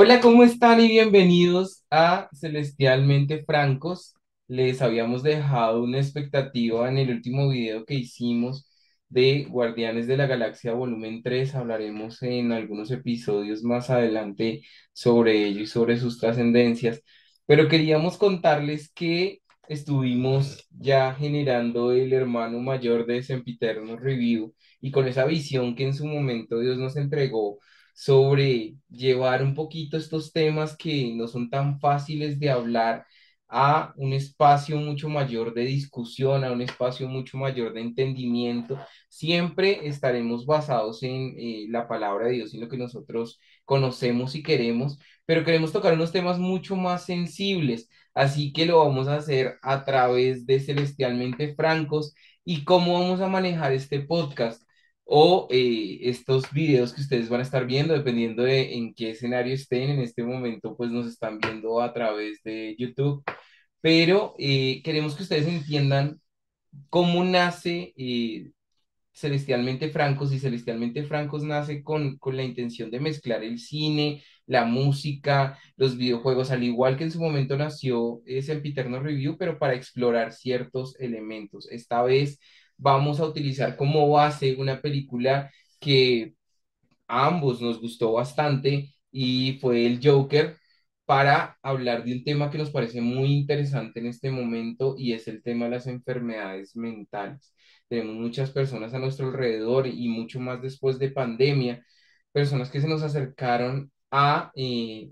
Hola, ¿cómo están? Y bienvenidos a Celestialmente Francos. Les habíamos dejado una expectativa en el último video que hicimos de Guardianes de la Galaxia Volumen 3. Hablaremos en algunos episodios más adelante sobre ello y sobre sus trascendencias. Pero queríamos contarles que estuvimos ya generando el hermano mayor de Sempiterno Review y con esa visión que en su momento Dios nos entregó sobre llevar un poquito estos temas que no son tan fáciles de hablar a un espacio mucho mayor de discusión, a un espacio mucho mayor de entendimiento. Siempre estaremos basados en la palabra de Dios y lo que nosotros conocemos y queremos, pero queremos tocar unos temas mucho más sensibles. Así que lo vamos a hacer a través de Celestialmente Francos. ¿Y cómo vamos a manejar este podcast? O estos videos que ustedes van a estar viendo, dependiendo de en qué escenario estén en este momento, pues nos están viendo a través de YouTube. Pero queremos que ustedes entiendan cómo nace Celestialmente Francos, y Celestialmente Francos nace con la intención de mezclar el cine, la música, los videojuegos, al igual que en su momento nació Sempiterno Review, pero para explorar ciertos elementos. Esta vez vamos a utilizar como base una película que a ambos nos gustó bastante y fue el Joker, para hablar de un tema que nos parece muy interesante en este momento, y es el tema de las enfermedades mentales. Tenemos muchas personas a nuestro alrededor y mucho más después de pandemia, personas que se nos acercaron a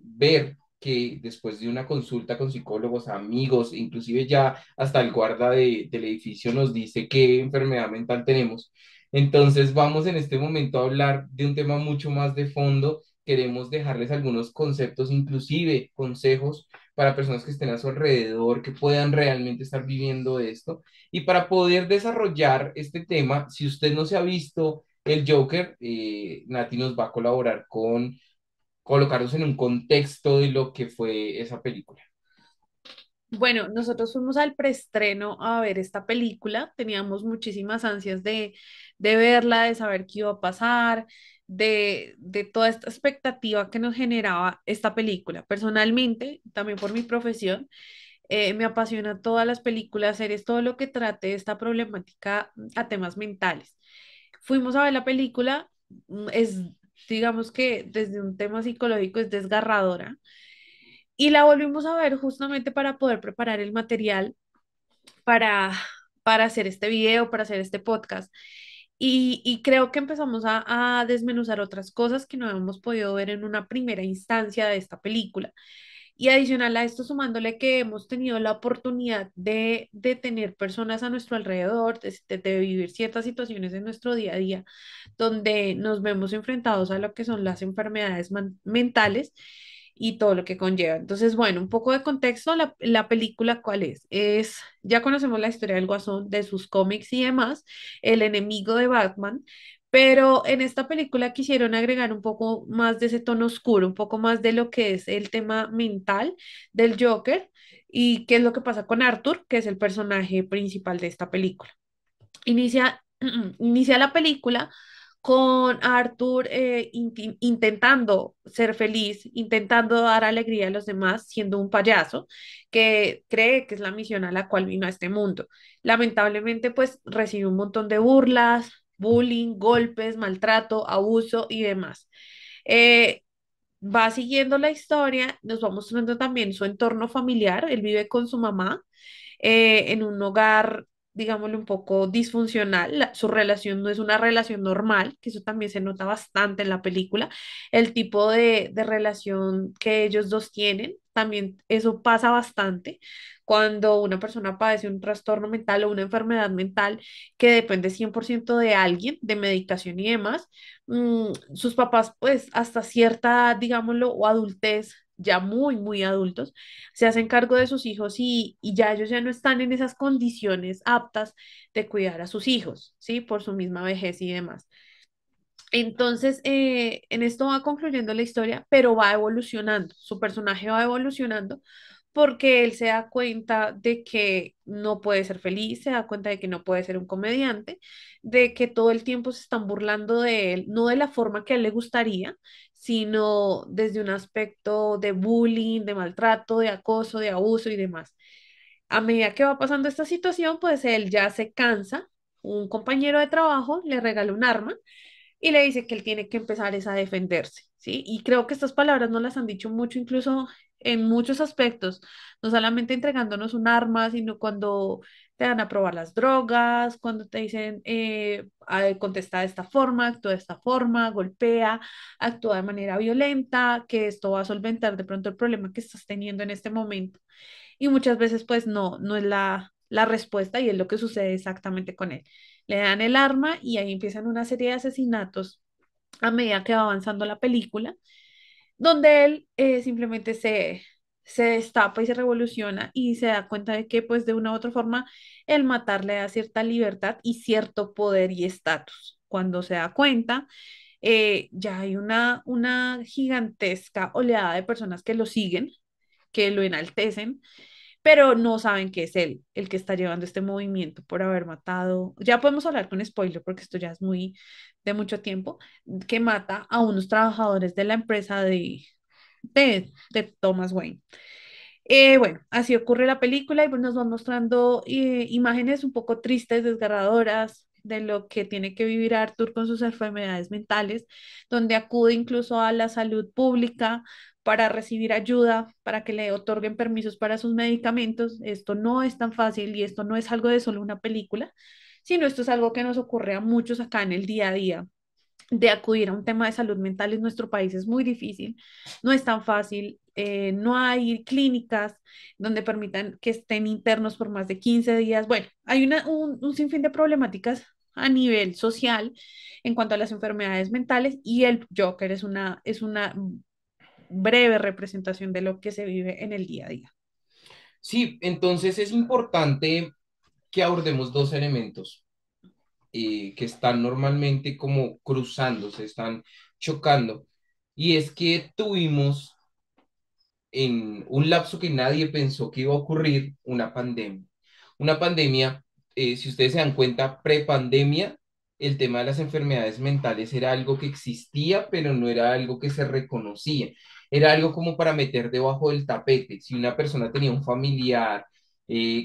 ver que después de una consulta con psicólogos, amigos, inclusive ya hasta el guarda del edificio nos dice qué enfermedad mental tenemos. Entonces vamos en este momento a hablar de un tema mucho más de fondo. Queremos dejarles algunos conceptos, inclusive consejos para personas que estén a su alrededor, que puedan realmente estar viviendo esto. Y para poder desarrollar este tema, si usted no se ha visto el Joker, Nati nos va a colaborar con colocarnos en un contexto de lo que fue esa película. Bueno, nosotros fuimos al preestreno a ver esta película, teníamos muchísimas ansias de verla, de saber qué iba a pasar, de toda esta expectativa que nos generaba esta película. Personalmente, también por mi profesión, me apasiona todas las películas, series, todo lo que trate esta problemática a temas mentales. Fuimos a ver la película, digamos que desde un tema psicológico es desgarradora y la volvimos a ver justamente para poder preparar el material para, para hacer este video, para hacer este podcast. Y creo que empezamos a desmenuzar otras cosas que no habíamos podido ver en una primera instancia de esta película. Y adicional a esto, sumándole que hemos tenido la oportunidad de tener personas a nuestro alrededor, de vivir ciertas situaciones en nuestro día a día, donde nos vemos enfrentados a lo que son las enfermedades mentales y todo lo que conlleva. Entonces, bueno, un poco de contexto, la película, ¿cuál es? Ya conocemos la historia del Guasón, de sus cómics y demás, el enemigo de Batman, pero en esta película quisieron agregar un poco más de ese tono oscuro, un poco más de lo que es el tema mental del Joker y qué es lo que pasa con Arthur, que es el personaje principal de esta película. Inicia, inicia la película con Arthur intentando ser feliz, intentando dar alegría a los demás, siendo un payaso que cree que es la misión a la cual vino a este mundo. Lamentablemente, pues recibe un montón de burlas, bullying, golpes, maltrato, abuso y demás. Eh, Va siguiendo la historia, nos va mostrando también su entorno familiar. Él vive con su mamá en un hogar, digámoslo, un poco disfuncional. Su relación no es una relación normal, que eso también se nota bastante en la película. El tipo de relación que ellos dos tienen, también eso pasa bastante cuando una persona padece un trastorno mental o una enfermedad mental que depende 100% de alguien, de medicación y demás. Sus papás, pues hasta cierta, digámoslo, o adultez, ya muy, muy adultos, se hacen cargo de sus hijos y ya ellos ya no están en esas condiciones aptas de cuidar a sus hijos, ¿sí? Por su misma vejez y demás. Entonces, en esto va concluyendo la historia, pero va evolucionando, su personaje va evolucionando porque él se da cuenta de que no puede ser feliz, se da cuenta de que no puede ser un comediante, de que todo el tiempo se están burlando de él, no de la forma que a él le gustaría, sino desde un aspecto de bullying, de maltrato, de acoso, de abuso y demás. A medida que va pasando esta situación, pues él ya se cansa, un compañero de trabajo le regala un arma y le dice que él tiene que empezar es a defenderse, ¿sí? Y creo que estas palabras no las han dicho mucho, incluso en muchos aspectos, no solamente entregándonos un arma, sino cuando te dan a probar las drogas, cuando te dicen, contesta de esta forma, actúa de esta forma, golpea, actúa de manera violenta, que esto va a solventar de pronto el problema que estás teniendo en este momento. Y muchas veces pues no es la respuesta y es lo que sucede exactamente con él. Le dan el arma y ahí empiezan una serie de asesinatos a medida que va avanzando la película, donde él simplemente se destapa y se revoluciona y se da cuenta de que pues de una u otra forma el matar le da cierta libertad y cierto poder y estatus. Cuando se da cuenta, ya hay una gigantesca oleada de personas que lo siguen, que lo enaltecen, pero no saben que es él el que está llevando este movimiento por haber matado. Ya podemos hablar con spoiler porque esto ya es muy de mucho tiempo, que mata a unos trabajadores de la empresa de Thomas Wayne. Bueno, así ocurre la película y pues nos va mostrando imágenes un poco tristes, desgarradoras de lo que tiene que vivir Arthur con sus enfermedades mentales, donde acude incluso a la salud pública para recibir ayuda, para que le otorguen permisos para sus medicamentos. Esto no es tan fácil y esto no es algo de solo una película, sino esto es algo que nos ocurre a muchos acá en el día a día de acudir a un tema de salud mental en nuestro país es muy difícil, no es tan fácil, no hay clínicas donde permitan que estén internos por más de 15 días. Bueno, hay un sinfín de problemáticas a nivel social en cuanto a las enfermedades mentales y el Joker es una breve representación de lo que se vive en el día a día. Sí, entonces es importante que abordemos dos elementos que están normalmente como cruzándose, están chocando. Y es que tuvimos en un lapso que nadie pensó que iba a ocurrir, una pandemia. Una pandemia, si ustedes se dan cuenta, prepandemia, el tema de las enfermedades mentales era algo que existía, pero no era algo que se reconocía. Era algo como para meter debajo del tapete. Si una persona tenía un familiar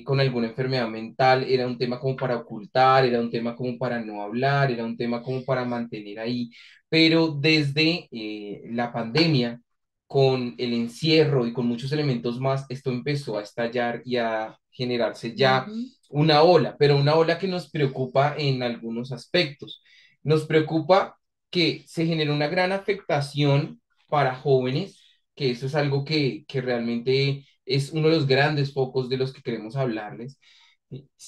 con alguna enfermedad mental, era un tema como para ocultar, era un tema como para no hablar, era un tema como para mantener ahí. Pero desde la pandemia, con el encierro y con muchos elementos más, esto empezó a estallar y a generarse ya Ujú. una ola, pero una ola que nos preocupa en algunos aspectos. Nos preocupa que se genere una gran afectación para jóvenes, que eso es algo que realmente es uno de los grandes focos de los que queremos hablarles,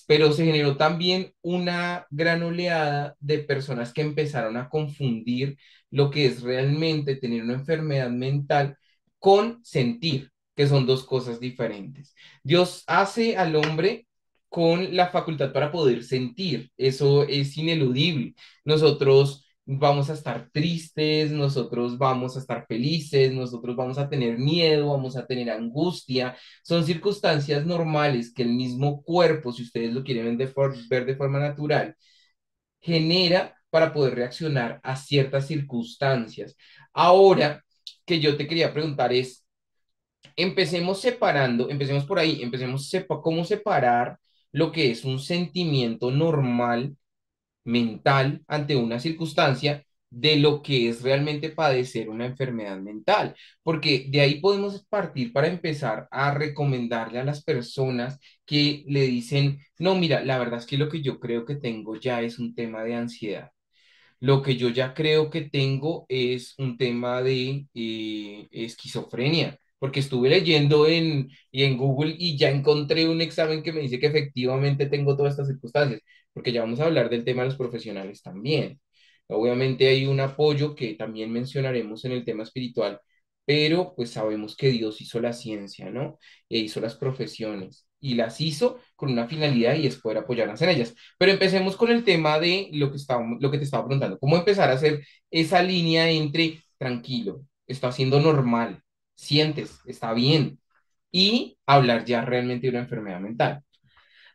pero se generó también una gran oleada de personas que empezaron a confundir lo que es realmente tener una enfermedad mental con sentir, que son dos cosas diferentes. Dios hace al hombre con la facultad para poder sentir, eso es ineludible. Nosotros vamos a estar tristes, nosotros vamos a estar felices, nosotros vamos a tener miedo, vamos a tener angustia. Son circunstancias normales que el mismo cuerpo, si ustedes lo quieren ver de forma natural, genera para poder reaccionar a ciertas circunstancias. Ahora que yo te quería preguntar es, empecemos separando, empecemos por ahí, cómo separar lo que es un sentimiento normal, mental, ante una circunstancia de lo que es realmente padecer una enfermedad mental, porque de ahí podemos partir para empezar a recomendarle a las personas que le dicen, no, mira, la verdad es que lo que yo creo que tengo ya es un tema de ansiedad. Lo que yo ya creo que tengo es un tema de esquizofrenia, porque estuve leyendo en Google y ya encontré un examen que me dice que efectivamente tengo todas estas circunstancias, porque ya vamos a hablar del tema de los profesionales también. Obviamente hay un apoyo que también mencionaremos en el tema espiritual, pero pues sabemos que Dios hizo la ciencia, ¿no? E hizo las profesiones y las hizo con una finalidad y es poder apoyarlas en ellas. Pero empecemos con el tema de lo que te estaba preguntando. ¿Cómo empezar a hacer esa línea entre tranquilo, está haciendo normal, sientes, está bien, y hablar ya realmente de una enfermedad mental?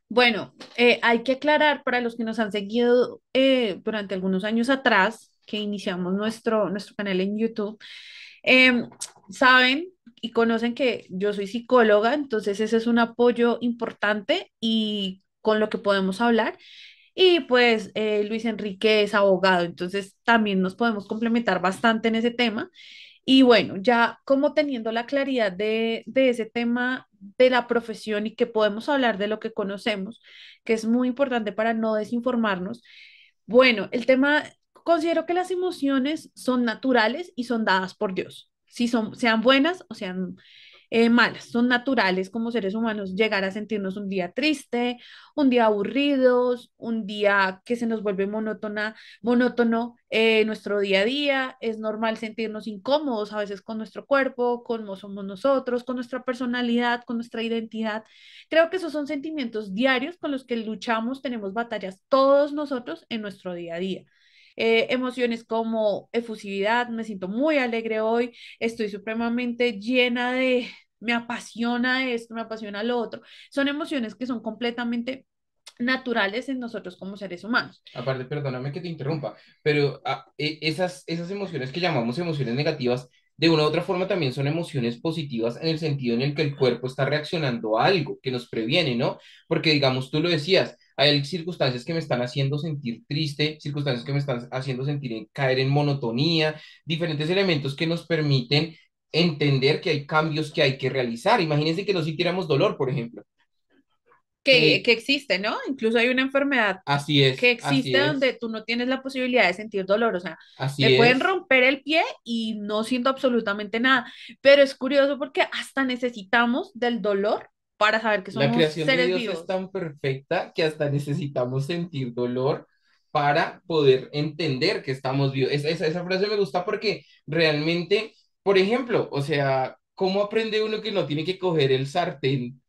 Bueno, hay que aclarar para los que nos han seguido durante algunos años atrás que iniciamos nuestro canal en YouTube, em, saben y conocen que yo soy psicóloga, entonces ese es un apoyo importante y con lo que podemos hablar. Y pues Luis Enrique es abogado, entonces también nos podemos complementar bastante en ese tema. Y bueno, ya como teniendo la claridad de ese tema de la profesión y que podemos hablar de lo que conocemos, que es muy importante para no desinformarnos. Bueno, el tema, considero que las emociones son naturales y son dadas por Dios. Si son, sean buenas o sean malas, son naturales como seres humanos llegar a sentirnos un día triste, un día aburridos, un día que se nos vuelve monótono nuestro día a día. Es normal sentirnos incómodos a veces con nuestro cuerpo, con cómo somos nosotros, con nuestra personalidad, con nuestra identidad. Creo que esos son sentimientos diarios con los que luchamos, tenemos batallas todos nosotros en nuestro día a día. Emociones como efusividad, me siento muy alegre hoy, estoy supremamente llena de, me apasiona esto, me apasiona lo otro. Son emociones que son completamente naturales en nosotros como seres humanos. Aparte, perdóname que te interrumpa, pero esas emociones que llamamos emociones negativas, de una u otra forma también son emociones positivas en el sentido en el que el cuerpo está reaccionando a algo que nos previene, ¿no? Porque digamos, tú lo decías, hay circunstancias que me están haciendo sentir triste, circunstancias que me están haciendo sentir caer en monotonía, diferentes elementos que nos permiten entender que hay cambios que hay que realizar. Imagínense que no sintiéramos dolor, por ejemplo. Que existe, ¿no? Incluso hay una enfermedad Así que es, así existe donde es. tú no tienes la posibilidad de sentir dolor, o sea, me Así pueden es. romper el pie y no siento absolutamente nada, pero es curioso porque hasta necesitamos del dolor para saber que La somos creación de seres Dios es vivos. tan perfecta que hasta necesitamos sentir dolor para poder entender que estamos vivos. Esa frase me gusta porque realmente, por ejemplo, o sea, ¿cómo aprende uno que no tiene que coger el sartén,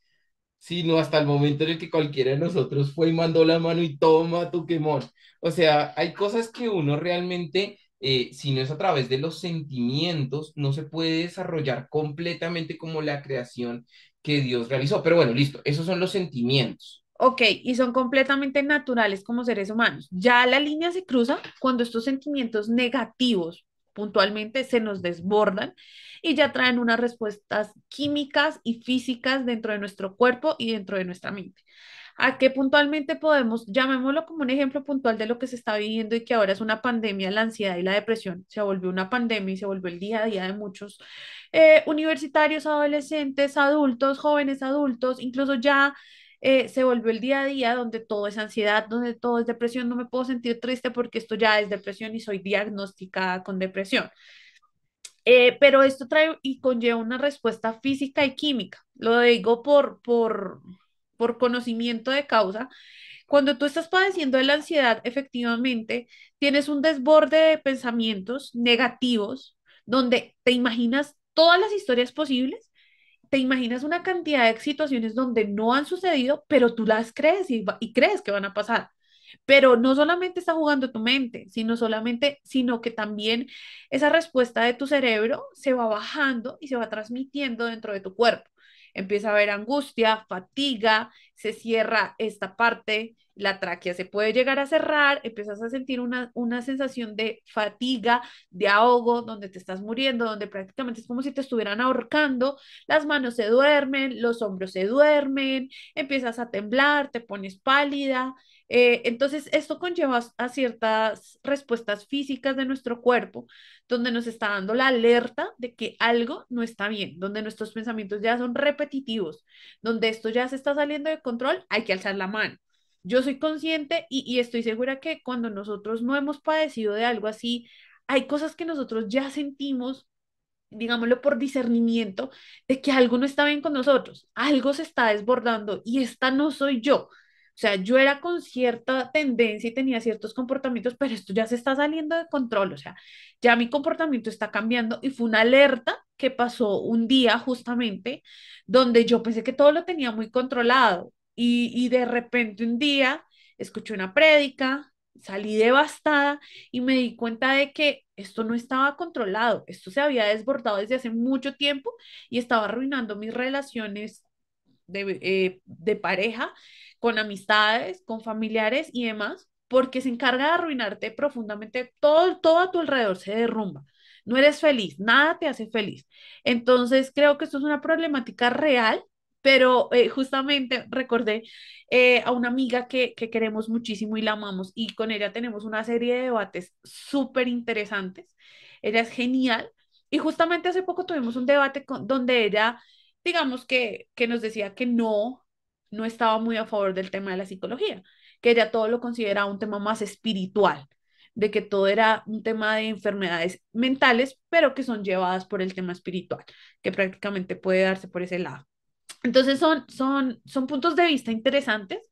sino hasta el momento en el que cualquiera de nosotros fue y mandó la mano y toma tu quemón? O sea, hay cosas que uno realmente, si no es a través de los sentimientos, no se puede desarrollar completamente como la creación que Dios realizó. Pero bueno, listo, esos son los sentimientos. Ok, y son completamente naturales como seres humanos. Ya la línea se cruza cuando estos sentimientos negativos puntualmente se nos desbordan y ya traen unas respuestas químicas y físicas dentro de nuestro cuerpo y dentro de nuestra mente. ¿A qué puntualmente podemos, llamémoslo como un ejemplo puntual de lo que se está viviendo y que ahora es una pandemia, la ansiedad y la depresión? Se volvió una pandemia y se volvió el día a día de muchos universitarios, adolescentes, adultos, jóvenes adultos, incluso ya se volvió el día a día donde todo es ansiedad, donde todo es depresión. No me puedo sentir triste porque esto ya es depresión y soy diagnosticada con depresión. Pero esto trae y conlleva una respuesta física y química. Lo digo por conocimiento de causa. Cuando tú estás padeciendo de la ansiedad, efectivamente, tienes un desborde de pensamientos negativos donde te imaginas todas las historias posibles, te imaginas una cantidad de situaciones donde no han sucedido, pero tú las crees y crees que van a pasar. Pero no solamente está jugando tu mente, sino que también esa respuesta de tu cerebro se va bajando y se va transmitiendo dentro de tu cuerpo. Empieza a haber angustia, fatiga, se cierra esta parte, la tráquea se puede llegar a cerrar, empiezas a sentir una sensación de fatiga, de ahogo, donde te estás muriendo, donde prácticamente es como si te estuvieran ahorcando, las manos se duermen, los hombros se duermen, empiezas a temblar, te pones pálida. Entonces, esto conlleva a ciertas respuestas físicas de nuestro cuerpo, donde nos está dando la alerta de que algo no está bien, donde nuestros pensamientos ya son repetitivos, donde esto ya se está saliendo de control, hay que alzar la mano. Yo soy consciente y estoy segura que cuando nosotros no hemos padecido de algo así, hay cosas que nosotros ya sentimos, digámoslo por discernimiento, de que algo no está bien con nosotros, algo se está desbordando y esta no soy yo. O sea, yo era con cierta tendencia y tenía ciertos comportamientos, pero esto ya se está saliendo de control, o sea, ya mi comportamiento está cambiando y fue una alerta que pasó un día justamente donde yo pensé que todo lo tenía muy controlado y de repente un día escuché una prédica, salí devastada y me di cuenta de que esto no estaba controlado, esto se había desbordado desde hace mucho tiempo y estaba arruinando mis relaciones de pareja, con amistades, con familiares y demás, porque se encarga de arruinarte profundamente, todo a tu alrededor se derrumba. No eres feliz, nada te hace feliz. Entonces, creo que esto es una problemática real, pero justamente recordé a una amiga que queremos muchísimo y la amamos y con ella tenemos una serie de debates súper interesantes. Ella es genial y justamente hace poco tuvimos un debate donde ella, digamos que nos decía que no estaba muy a favor del tema de la psicología, que ella todo lo consideraba un tema más espiritual, de que todo era un tema de enfermedades mentales, pero que son llevadas por el tema espiritual, que prácticamente puede darse por ese lado. Entonces son puntos de vista interesantes,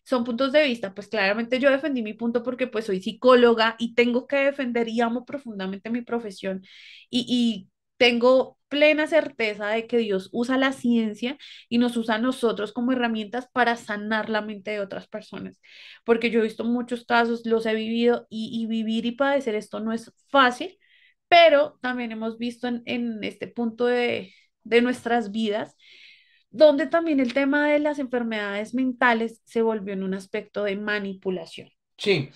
son puntos de vista, pues claramente yo defendí mi punto porque pues soy psicóloga y tengo que defender y amo profundamente mi profesión y tengo plena certeza de que Dios usa la ciencia y nos usa a nosotros como herramientas para sanar la mente de otras personas, porque yo he visto muchos casos, los he vivido y vivir y padecer esto no es fácil, pero también hemos visto en este punto de nuestras vidas donde también el tema de las enfermedades mentales se volvió en un aspecto de manipulación. Sí,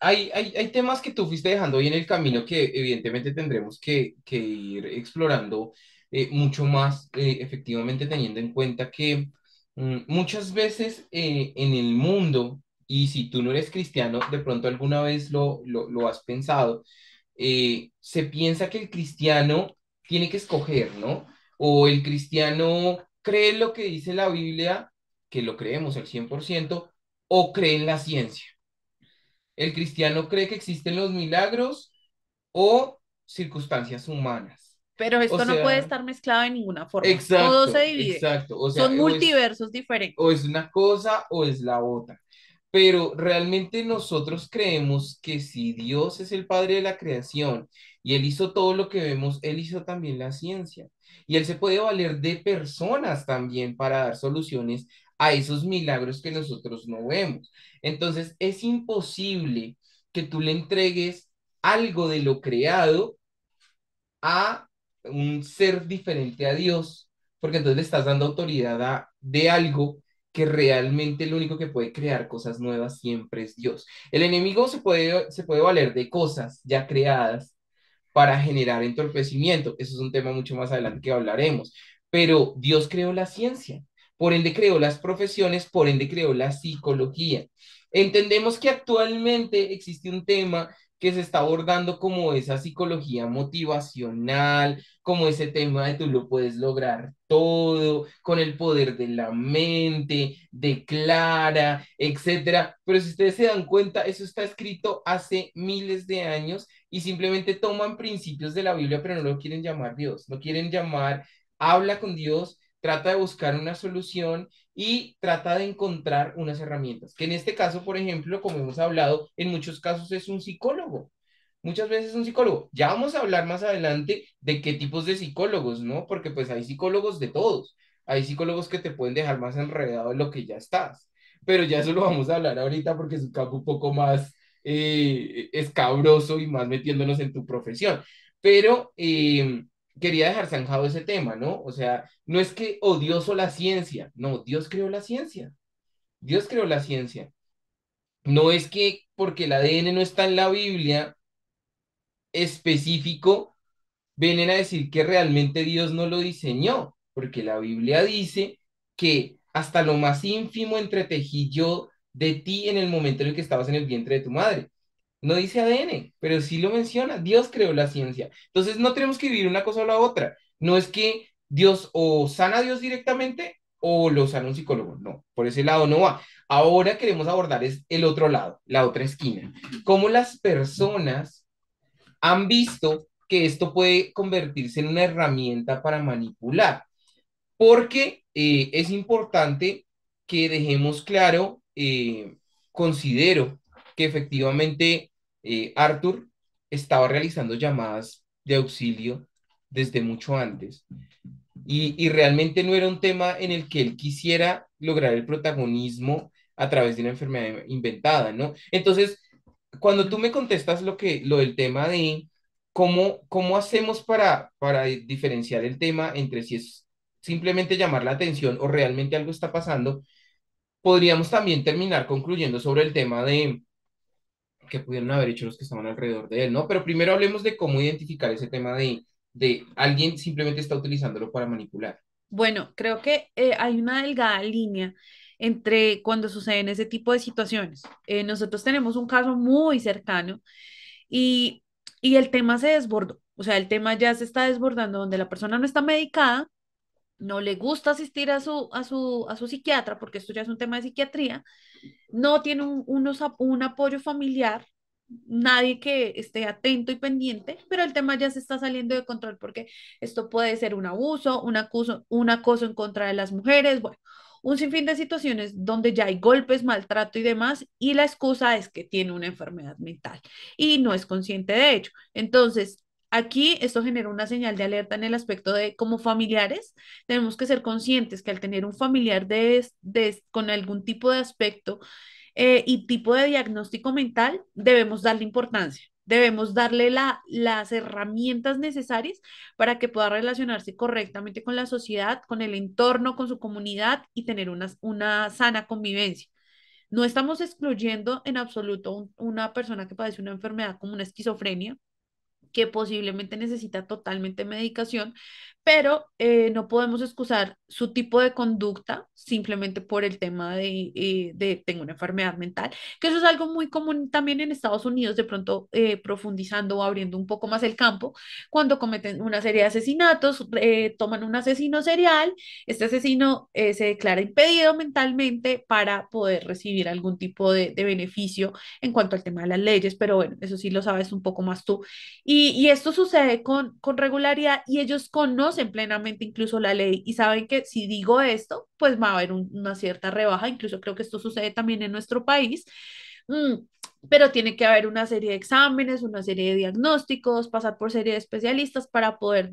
hay temas que tú fuiste dejando ahí en el camino que evidentemente tendremos que ir explorando mucho más, efectivamente teniendo en cuenta que muchas veces en el mundo, y si tú no eres cristiano, de pronto alguna vez lo has pensado, se piensa que el cristiano tiene que escoger, ¿no? O el cristiano cree lo que dice la Biblia, que lo creemos al 100%, o cree en la ciencia. El cristiano cree que existen los milagros o circunstancias humanas. Pero O esto no puede sea, estar mezclado de ninguna forma. Todo se exacto, divide. exacto. O sea, Son multiversos o diferentes. es una cosa o es la otra. Pero realmente nosotros creemos que si Dios es el padre de la creación y Él hizo todo lo que vemos, Él hizo también la ciencia. Y Él se puede valer de personas también para dar soluciones a esos milagros que nosotros no vemos. Entonces, es imposible que tú le entregues algo de lo creado a un ser diferente a Dios, porque entonces le estás dando autoridad de algo que realmente lo único que puede crear cosas nuevas siempre es Dios. El enemigo se puede valer de cosas ya creadas para generar entorpecimiento. Eso es un tema mucho más adelante que hablaremos. Pero Dios creó la ciencia, por ende creó las profesiones, por ende creó la psicología. Entendemos que actualmente existe un tema que se está abordando como esa psicología motivacional, como ese tema de tú lo puedes lograr todo, con el poder de la mente, declara, etcétera. Pero si ustedes se dan cuenta, eso está escrito hace miles de años y simplemente toman principios de la Biblia, pero no lo quieren llamar Dios, no quieren llamar, habla con Dios, trata de buscar una solución y trata de encontrar unas herramientas, que en este caso, por ejemplo, como hemos hablado, en muchos casos es un psicólogo. Muchas veces un psicólogo. Ya vamos a hablar más adelante de qué tipos de psicólogos, ¿no? Porque pues hay psicólogos de todos. Hay psicólogos que te pueden dejar más enredado de lo que ya estás. Pero ya eso lo vamos a hablar ahorita porque es un campo un poco más escabroso y más metiéndonos en tu profesión. Pero quería dejar zanjado ese tema, ¿no? O sea, no es que odioso la ciencia, no, Dios creó la ciencia. Dios creó la ciencia. No es que porque el ADN no está en la Biblia específico, vienen a decir que realmente Dios no lo diseñó, porque la Biblia dice que hasta lo más ínfimo entretejí yo de ti en el momento en el que estabas en el vientre de tu madre. No dice ADN, pero sí lo menciona. Dios creó la ciencia. Entonces no tenemos que vivir una cosa o la otra. No es que Dios o sana a Dios directamente o lo sana un psicólogo. No, por ese lado no va. Ahora queremos abordar es el otro lado, la otra esquina. Cómo las personas han visto que esto puede convertirse en una herramienta para manipular, porque es importante que dejemos claro, considero que efectivamente Arthur estaba realizando llamadas de auxilio desde mucho antes y realmente no era un tema en el que él quisiera lograr el protagonismo a través de una enfermedad inventada, ¿no? Entonces, cuando tú me contestas lo del tema de cómo hacemos para diferenciar el tema entre si es simplemente llamar la atención o realmente algo está pasando, podríamos también terminar concluyendo sobre el tema de que pudieron haber hecho los que estaban alrededor de él, ¿no? Pero primero hablemos de cómo identificar ese tema de alguien simplemente está utilizándolo para manipular. Bueno, creo que hay una delgada línea entre cuando suceden ese tipo de situaciones. Nosotros tenemos un caso muy cercano y, y el tema se desbordó. O sea, el tema ya se está desbordando donde la persona no está medicada, no le gusta asistir a su psiquiatra, porque esto ya es un tema de psiquiatría, no tiene un apoyo familiar, nadie que esté atento y pendiente, pero el tema ya se está saliendo de control porque esto puede ser un abuso, un acoso en contra de las mujeres, bueno, un sinfín de situaciones donde ya hay golpes, maltrato y demás, y la excusa es que tiene una enfermedad mental y no es consciente de ello. Entonces, aquí esto genera una señal de alerta en el aspecto de como familiares, tenemos que ser conscientes que al tener un familiar con algún tipo de aspecto y tipo de diagnóstico mental, debemos darle importancia. Debemos darle las herramientas necesarias para que pueda relacionarse correctamente con la sociedad, con el entorno, con su comunidad y tener una sana convivencia. No estamos excluyendo en absoluto una persona que padece una enfermedad como una esquizofrenia, que posiblemente necesita totalmente medicación, pero no podemos excusar su tipo de conducta simplemente por el tema de tengo una enfermedad mental, que eso es algo muy común también en Estados Unidos, de pronto profundizando o abriendo un poco más el campo, cuando cometen una serie de asesinatos, toman un asesino serial, este asesino se declara impedido mentalmente para poder recibir algún tipo de beneficio en cuanto al tema de las leyes, pero bueno, eso sí lo sabes un poco más tú. Y esto sucede con regularidad y ellos conocen plenamente incluso la ley y saben que si digo esto, pues va a haber una cierta rebaja, incluso creo que esto sucede también en nuestro país. Mm, pero tiene que haber una serie de exámenes, una serie de diagnósticos, pasar por serie de especialistas para poder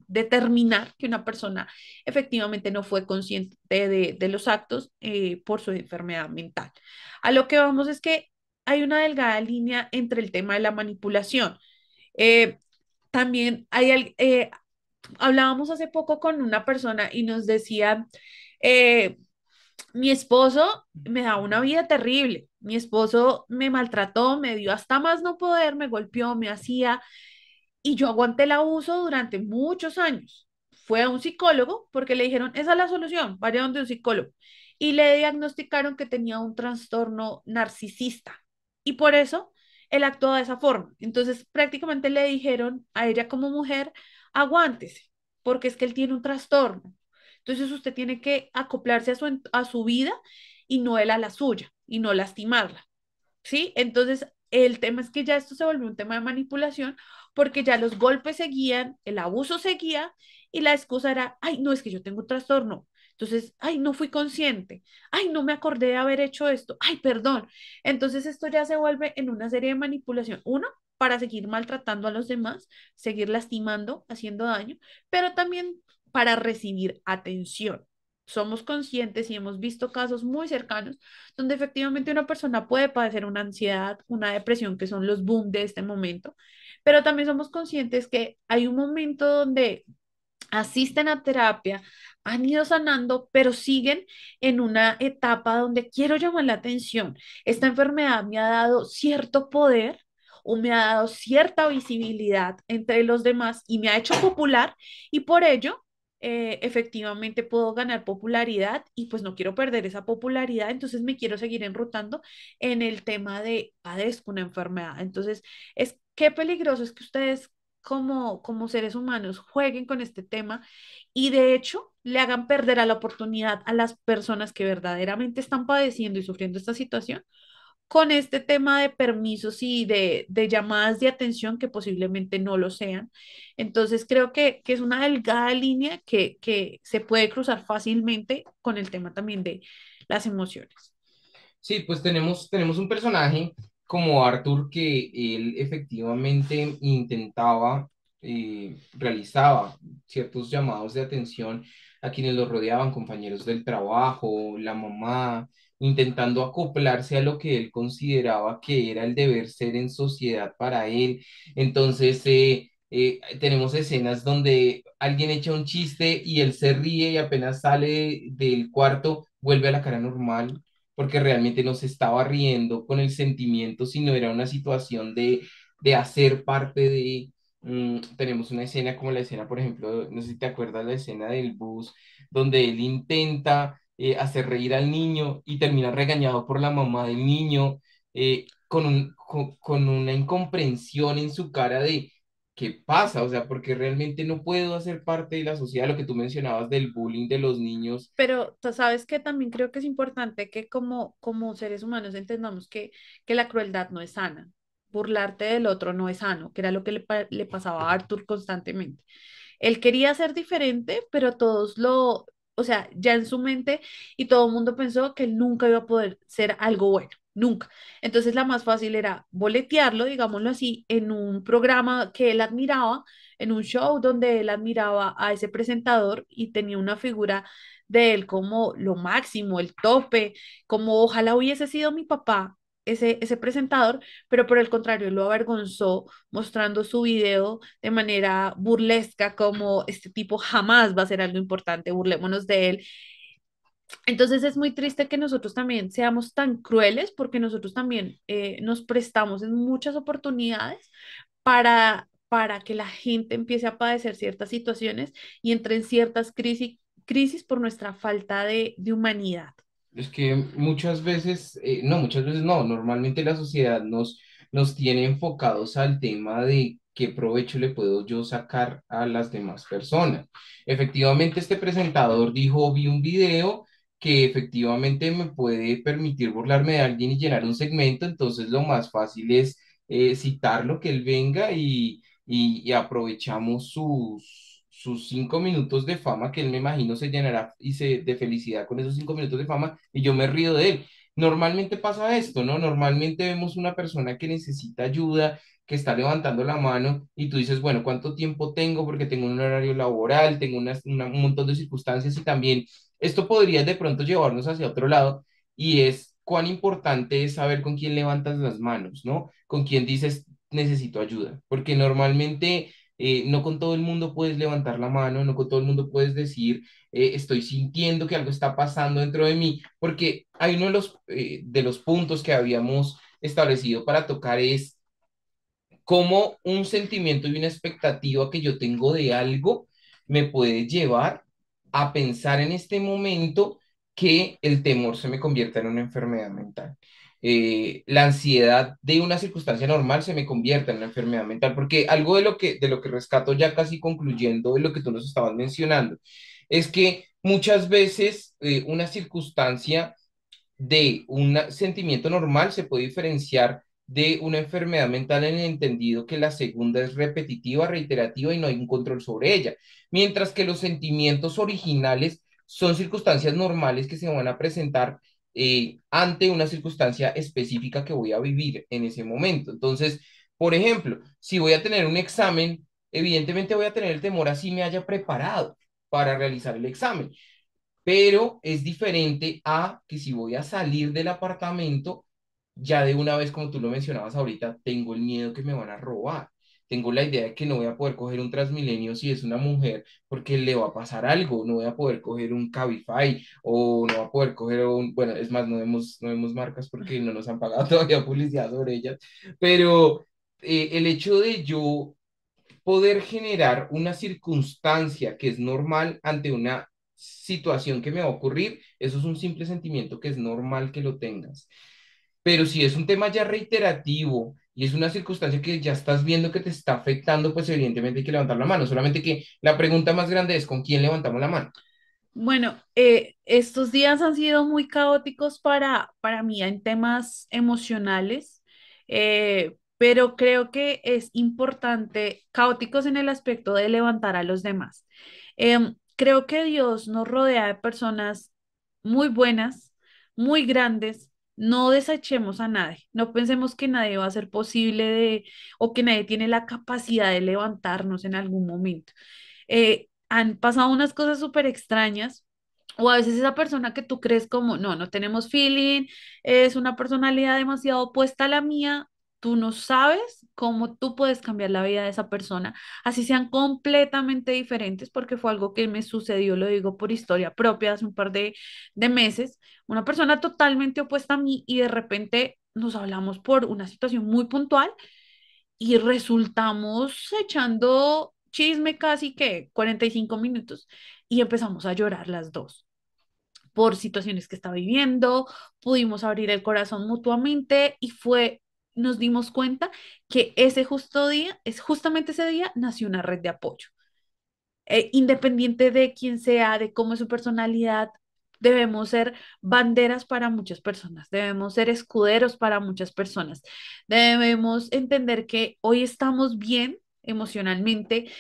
determinar que una persona efectivamente no fue consciente de los actos por su enfermedad mental. A lo que vamos es que hay una delgada línea entre el tema de la manipulación. Eh, también hablábamos hace poco con una persona y nos decía, eh, mi esposo me da una vida terrible, mi esposo me maltrató, me dio hasta más no poder, me golpeó, me hacía, y yo aguanté el abuso durante muchos años. Fue a un psicólogo porque le dijeron, esa es la solución, vaya donde un psicólogo. Y le diagnosticaron que tenía un trastorno narcisista. Y por eso él actuó de esa forma. Entonces prácticamente le dijeron a ella como mujer, aguántese, porque es que él tiene un trastorno. Entonces usted tiene que acoplarse a su vida y no él a la suya y no lastimarla. ¿Sí? Entonces, el tema es que ya esto se volvió un tema de manipulación porque ya los golpes seguían, el abuso seguía y la excusa era, ay, no, es que yo tengo un trastorno. Entonces, ay, no fui consciente. Ay, no me acordé de haber hecho esto. Ay, perdón. Entonces, esto ya se vuelve en una serie de manipulación. Uno, para seguir maltratando a los demás, seguir lastimando, haciendo daño, pero también para recibir atención. Somos conscientes y hemos visto casos muy cercanos donde efectivamente una persona puede padecer una ansiedad, una depresión, que son los boom de este momento, pero también somos conscientes que hay un momento donde asisten a terapia, han ido sanando, pero siguen en una etapa donde quiero llamar la atención. Esta enfermedad me ha dado cierto poder o me ha dado cierta visibilidad entre los demás y me ha hecho popular y por ello efectivamente puedo ganar popularidad y pues no quiero perder esa popularidad, entonces me quiero seguir enrutando en el tema de padezco una enfermedad. Entonces, qué peligroso es que ustedes como seres humanos jueguen con este tema y de hecho le hagan perder a la oportunidad a las personas que verdaderamente están padeciendo y sufriendo esta situación con este tema de permisos y de llamadas de atención que posiblemente no lo sean. Entonces creo que es una delgada línea que se puede cruzar fácilmente con el tema también de las emociones. Sí, pues tenemos un personaje como Arthur que él efectivamente intentaba, realizaba ciertos llamados de atención a quienes lo rodeaban, compañeros del trabajo, la mamá, intentando acoplarse a lo que él consideraba que era el deber ser en sociedad para él. Entonces, tenemos escenas donde alguien echa un chiste y él se ríe y apenas sale del cuarto, vuelve a la cara normal porque realmente no se estaba riendo con el sentimiento, sino era una situación de hacer parte de... tenemos una escena como la escena, por ejemplo, no sé si te acuerdas la escena del bus, donde él intenta hacer reír al niño y termina regañado por la mamá del niño, con una incomprensión en su cara de ¿qué pasa? O sea, porque realmente no puedo hacer parte de la sociedad, lo que tú mencionabas del bullying de los niños. Pero tú sabes que también creo que es importante que como seres humanos entendamos que la crueldad no es sana. Burlarte del otro no es sano, que era lo que le pasaba a Arthur constantemente. Él quería ser diferente, pero o sea, ya en su mente y todo el mundo pensó que él nunca iba a poder ser algo bueno, nunca. Entonces la más fácil era boletearlo, digámoslo así, en un programa que él admiraba, en un show donde él admiraba a ese presentador y tenía una figura de él como lo máximo, el tope, como ojalá hubiese sido mi papá. Ese presentador, pero por el contrario, lo avergonzó mostrando su video de manera burlesca, como este tipo jamás va a ser algo importante, burlémonos de él. Entonces es muy triste que nosotros también seamos tan crueles porque nosotros también nos prestamos en muchas oportunidades para que la gente empiece a padecer ciertas situaciones y entre en ciertas crisis por nuestra falta de humanidad. Es que muchas veces no, normalmente la sociedad nos tiene enfocados al tema de qué provecho le puedo yo sacar a las demás personas. Efectivamente, este presentador dijo, vi un video que efectivamente me puede permitir burlarme de alguien y llenar un segmento, entonces lo más fácil es citarlo, que él venga y aprovechamos sus 5 minutos de fama, que él me imagino se llenará de felicidad con esos 5 minutos de fama y yo me río de él. Normalmente pasa esto, ¿no? Normalmente vemos una persona que necesita ayuda, que está levantando la mano y tú dices, bueno, ¿cuánto tiempo tengo? Porque tengo un horario laboral, tengo un montón de circunstancias y también esto podría de pronto llevarnos hacia otro lado y es cuán importante es saber con quién levantas las manos, ¿no? Con quién dices, necesito ayuda, porque normalmente no con todo el mundo puedes levantar la mano, no con todo el mundo puedes decir, estoy sintiendo que algo está pasando dentro de mí, porque hay uno de los puntos que habíamos establecido para tocar es cómo un sentimiento y una expectativa que yo tengo de algo me puede llevar a pensar en este momento que el temor se me convierta en una enfermedad mental. La ansiedad de una circunstancia normal se me convierta en una enfermedad mental, porque algo de lo que rescato ya casi concluyendo de lo que tú nos estabas mencionando, es que muchas veces una circunstancia de un sentimiento normal se puede diferenciar de una enfermedad mental en el entendido que la segunda es repetitiva, reiterativa y no hay un control sobre ella, mientras que los sentimientos originales son circunstancias normales que se van a presentar ante una circunstancia específica que voy a vivir en ese momento. Entonces, por ejemplo, si voy a tener un examen, evidentemente voy a tener el temor así me haya preparado para realizar el examen, pero es diferente a que si voy a salir del apartamento, ya de una vez, como tú lo mencionabas ahorita, tengo el miedo que me van a robar. Tengo la idea de que no voy a poder coger un Transmilenio si es una mujer porque le va a pasar algo. No voy a poder coger un Cabify o no voy a poder coger un... Bueno, es más, no vemos marcas porque no nos han pagado todavía publicidad sobre ellas. Pero el hecho de yo poder generar una circunstancia que es normal ante una situación que me va a ocurrir, eso es un simple sentimiento que es normal que lo tengas. Pero si es un tema ya reiterativo y es una circunstancia que ya estás viendo que te está afectando, pues evidentemente hay que levantar la mano. Solamente que la pregunta más grande es ¿con quién levantamos la mano? Bueno, estos días han sido muy caóticos para mí en temas emocionales, pero creo que es importante, caóticos en el aspecto de levantar a los demás. Creo que Dios nos rodea de personas muy buenas, muy grandes. No desechemos a nadie, no pensemos que nadie va a ser posible o que nadie tiene la capacidad de levantarnos en algún momento. Han pasado unas cosas súper extrañas. O a veces esa persona que tú crees como, no tenemos feeling, es una personalidad demasiado opuesta a la mía, Tú no sabes cómo tú puedes cambiar la vida de esa persona, así sean completamente diferentes, porque fue algo que me sucedió, lo digo por historia propia, hace un par de meses, una persona totalmente opuesta a mí y de repente nos hablamos por una situación muy puntual y resultamos echando chisme casi que 45 minutos y empezamos a llorar las dos por situaciones que estaba viviendo, pudimos abrir el corazón mutuamente y nos dimos cuenta que ese justo día, es justamente ese día, nació una red de apoyo. Independiente de quién sea, de cómo es su personalidad, debemos ser banderas para muchas personas, debemos ser escuderos para muchas personas, debemos entender que hoy estamos bien emocionalmente,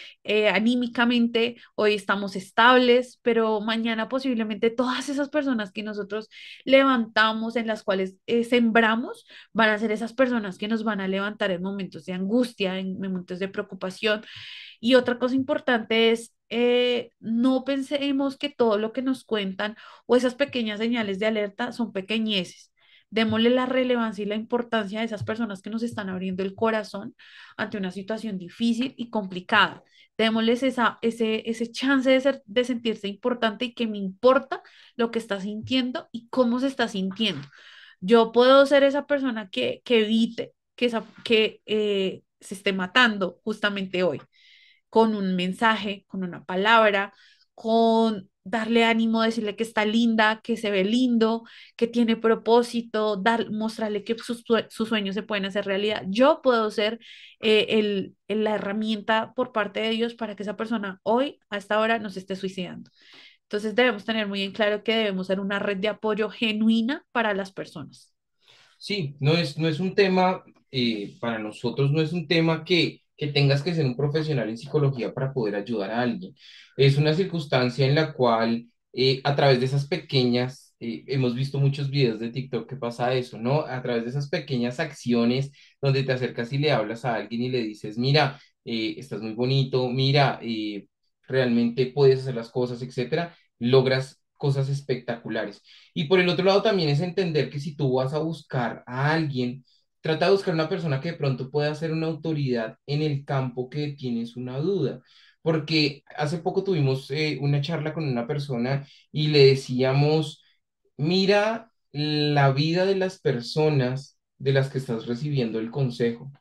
anímicamente, hoy estamos estables, pero mañana posiblemente todas esas personas que nosotros levantamos, en las cuales sembramos, van a ser esas personas que nos van a levantar en momentos de angustia, en momentos de preocupación. Y otra cosa importante es, no pensemos que todo lo que nos cuentan o esas pequeñas señales de alerta son pequeñeces. Démosle la relevancia y la importancia de esas personas que nos están abriendo el corazón ante una situación difícil y complicada. Démosles ese chance de sentirse importante y que me importa lo que está sintiendo y cómo se está sintiendo. Yo puedo ser esa persona que evite que se esté matando justamente hoy con un mensaje, con una palabra, con darle ánimo, decirle que está linda, que se ve lindo, que tiene propósito, mostrarle que sus sueños se pueden hacer realidad. Yo puedo ser la herramienta por parte de Dios para que esa persona hoy, a esta hora, no se esté suicidando. Entonces debemos tener muy en claro que debemos ser una red de apoyo genuina para las personas. Sí, no es un tema, para nosotros no es un tema que tengas que ser un profesional en psicología para poder ayudar a alguien. Es una circunstancia en la cual, a través de esas pequeñas, hemos visto muchos videos de TikTok que pasa eso, ¿no? A través de esas pequeñas acciones donde te acercas y le hablas a alguien y le dices, mira, estás muy bonito, mira, realmente puedes hacer las cosas, etcétera, logras cosas espectaculares. Y por el otro lado también es entender que si tú vas a buscar a alguien, trata de buscar una persona que de pronto pueda ser una autoridad en el campo que tienes una duda. Porque hace poco tuvimos una charla con una persona y le decíamos, mira la vida de las personas de las que estás recibiendo el consejo.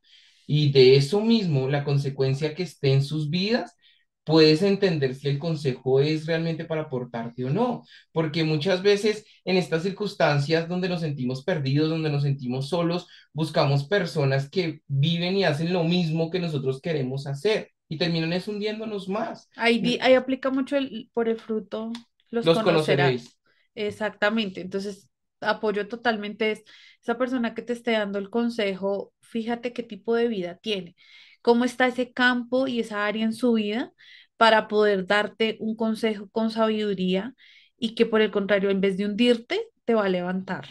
Y de eso mismo, la consecuencia que esté en sus vidas, puedes entender si el consejo es realmente para aportarte o no. Porque muchas veces en estas circunstancias donde nos sentimos perdidos, donde nos sentimos solos, buscamos personas que viven y hacen lo mismo que nosotros queremos hacer y terminan es hundiéndonos más. Ahí aplica mucho por el fruto, los Los conocerás. conoceréis. Exactamente. Entonces, apoyo totalmente esa persona que te esté dando el consejo, fíjate qué tipo de vida tiene, cómo está ese campo y esa área en su vida para poder darte un consejo con sabiduría y que por el contrario, en vez de hundirte, te va a levantar.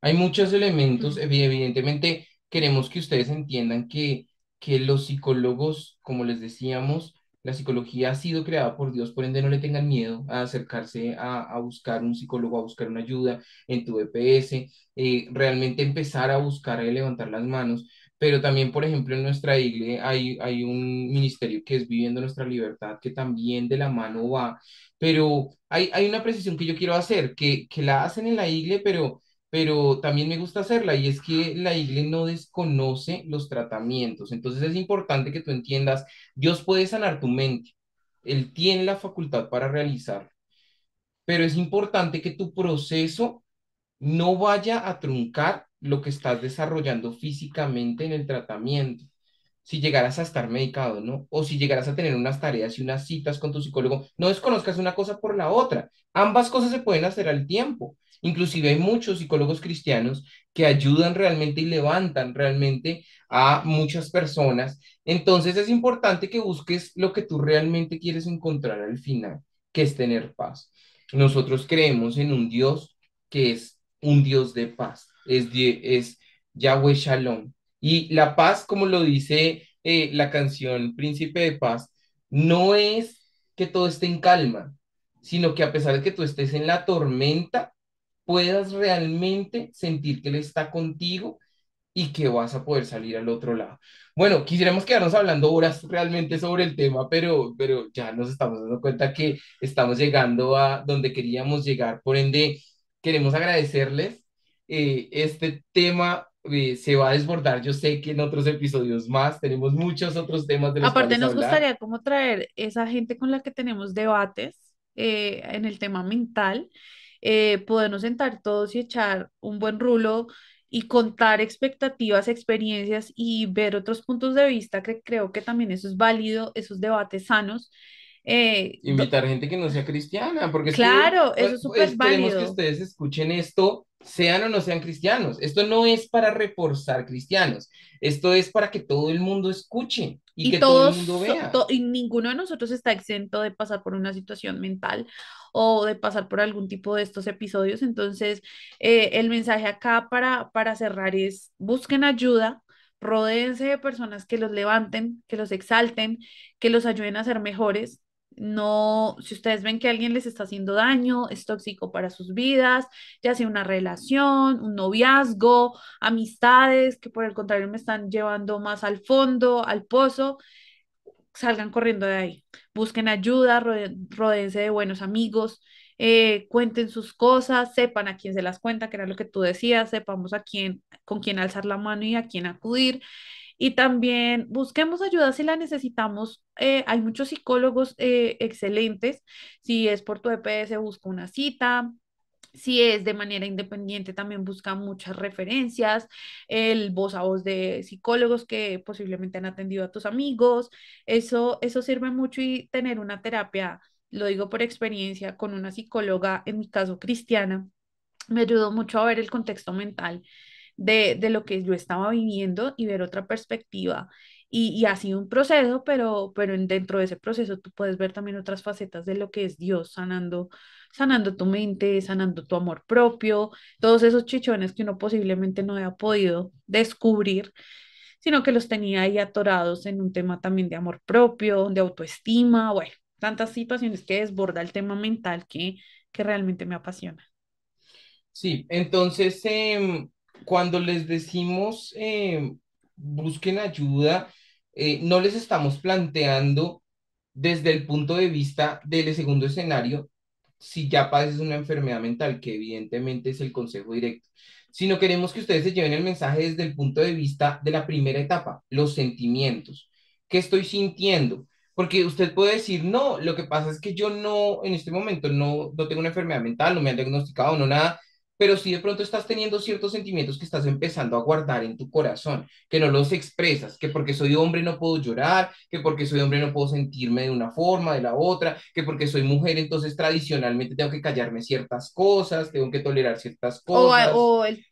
Hay muchos elementos, Mm. evidentemente queremos que ustedes entiendan que los psicólogos, como les decíamos, la psicología ha sido creada por Dios, por ende no le tengan miedo a acercarse a buscar un psicólogo, a buscar una ayuda en tu EPS, realmente empezar a buscar y levantar las manos. Pero también, por ejemplo, en nuestra iglesia hay un ministerio que es Viviendo Nuestra Libertad, que también de la mano va. Pero hay una precisión que yo quiero hacer, que la hacen en la iglesia, pero también me gusta hacerla y es que la iglesia no desconoce los tratamientos. Entonces es importante que tú entiendas, Dios puede sanar tu mente, Él tiene la facultad para realizarlo, pero es importante que tu proceso no vaya a truncar lo que estás desarrollando físicamente en el tratamiento. Si llegaras a estar medicado, ¿no? O si llegaras a tener unas tareas y unas citas con tu psicólogo, no desconozcas una cosa por la otra. Ambas cosas se pueden hacer al tiempo. Inclusive hay muchos psicólogos cristianos que ayudan realmente y levantan realmente a muchas personas. Entonces es importante que busques lo que tú realmente quieres encontrar al final, que es tener paz. Nosotros creemos en un Dios que es un Dios de paz, es Yahweh Shalom. Y la paz, como lo dice la canción Príncipe de Paz, no es que todo esté en calma, sino que a pesar de que tú estés en la tormenta, puedas realmente sentir que Él está contigo y que vas a poder salir al otro lado. Bueno, quisiéramos quedarnos hablando horas realmente sobre el tema, pero ya nos estamos dando cuenta que estamos llegando a donde queríamos llegar. Por ende, queremos agradecerles. Este tema se va a desbordar. Yo sé que en otros episodios más tenemos muchos otros temas de los Aparte, cuales nos hablar. gustaría como traer esa gente con la que tenemos debates en el tema mental, podernos sentar todos y echar un buen rulo y contar expectativas, experiencias y ver otros puntos de vista, que creo que también eso es válido, esos debates sanos. Eh, do- Invitar gente que no sea cristiana, porque es que claro, eso es súper pues, queremos que válido. ustedes escuchen esto, sean o no sean cristianos. Esto no es para reforzar cristianos, esto es para que todo el mundo escuche y Y que todo el todos, mundo vea. y ninguno de nosotros está exento de pasar por una situación mental o de pasar por algún tipo de estos episodios. Entonces, el mensaje acá para cerrar es, busquen ayuda, rodéense de personas que los levanten, que los exalten, que los ayuden a ser mejores. No, si ustedes ven que alguien les está haciendo daño, es tóxico para sus vidas, ya sea una relación, un noviazgo, amistades que por el contrario me están llevando más al fondo, al pozo, salgan corriendo de ahí. Busquen ayuda, rodeense de buenos amigos, cuenten sus cosas, sepan a quién se las cuenta, que era lo que tú decías, sepamos a quién, con quién alzar la mano y a quién acudir. Y también busquemos ayuda si la necesitamos. Hay muchos psicólogos excelentes. Si es por tu EPS, busca una cita. Si es de manera independiente, también busca muchas referencias, el voz a voz de psicólogos que posiblemente han atendido a tus amigos. Eso sirve mucho y tener una terapia, lo digo por experiencia, con una psicóloga, en mi caso cristiana, me ayudó mucho a ver el contexto mental de lo que yo estaba viviendo y ver otra perspectiva. Y ha sido un proceso, pero dentro de ese proceso tú puedes ver también otras facetas de lo que es Dios sanando tu mente, sanando tu amor propio, todos esos chichones que uno posiblemente no había podido descubrir, sino que los tenía ahí atorados en un tema también de amor propio, de autoestima, bueno, tantas situaciones que desborda el tema mental que realmente me apasiona. Sí, entonces cuando les decimos busquen ayuda, no les estamos planteando desde el punto de vista del segundo escenario, si ya padeces una enfermedad mental, que evidentemente es el consejo directo, sino queremos que ustedes se lleven el mensaje desde el punto de vista de la primera etapa, los sentimientos. ¿Qué estoy sintiendo? Porque usted puede decir, no, lo que pasa es que yo no, en este momento no tengo una enfermedad mental, no me han diagnosticado, no nada, pero si de pronto estás teniendo ciertos sentimientos que estás empezando a guardar en tu corazón, que no los expresas, que porque soy hombre no puedo llorar, que porque soy hombre no puedo sentirme de una forma, de la otra, que porque soy mujer entonces tradicionalmente tengo que callarme ciertas cosas, tengo que tolerar ciertas cosas.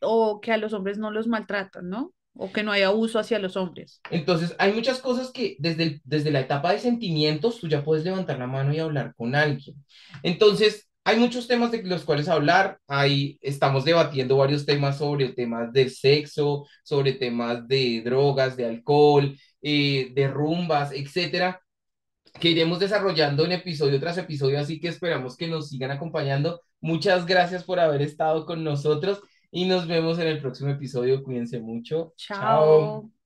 O que a los hombres no los maltratan, ¿no? O que no hay abuso hacia los hombres. Entonces, hay muchas cosas que desde la etapa de sentimientos tú ya puedes levantar la mano y hablar con alguien. Entonces, hay muchos temas de los cuales hablar. Ahí estamos debatiendo varios temas sobre temas de sexo, sobre temas de drogas, de alcohol, de rumbas, etcétera, que iremos desarrollando en episodio tras episodio. Así que esperamos que nos sigan acompañando. Muchas gracias por haber estado con nosotros y nos vemos en el próximo episodio. Cuídense mucho. Chao. Chao.